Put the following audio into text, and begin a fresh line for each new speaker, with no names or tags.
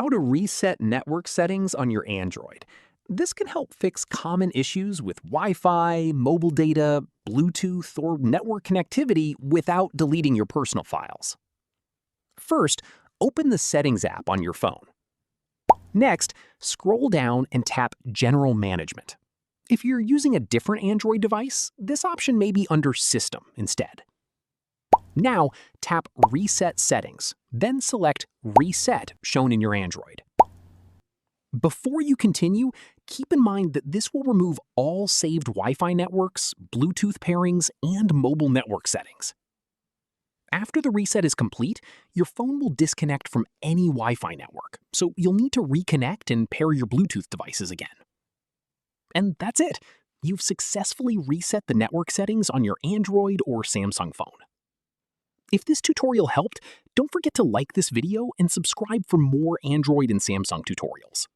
how to reset network settings on your Android. This can help fix common issues with Wi-Fi, mobile data, Bluetooth, or network connectivity without deleting your personal files. First, open the Settings app on your phone. Next, scroll down and tap General Management. If you're using a different Android device, this option may be under System instead. Now, tap Reset Settings, then select Reset shown in your Android. Before you continue, keep in mind that this will remove all saved Wi-Fi networks, Bluetooth pairings, and mobile network settings. After the reset is complete, your phone will disconnect from any Wi-Fi network, so you'll need to reconnect and pair your Bluetooth devices again. And that's it. You've successfully reset the network settings on your Android or Samsung phone. If this tutorial helped, don't forget to like this video and subscribe for more Android and Samsung tutorials.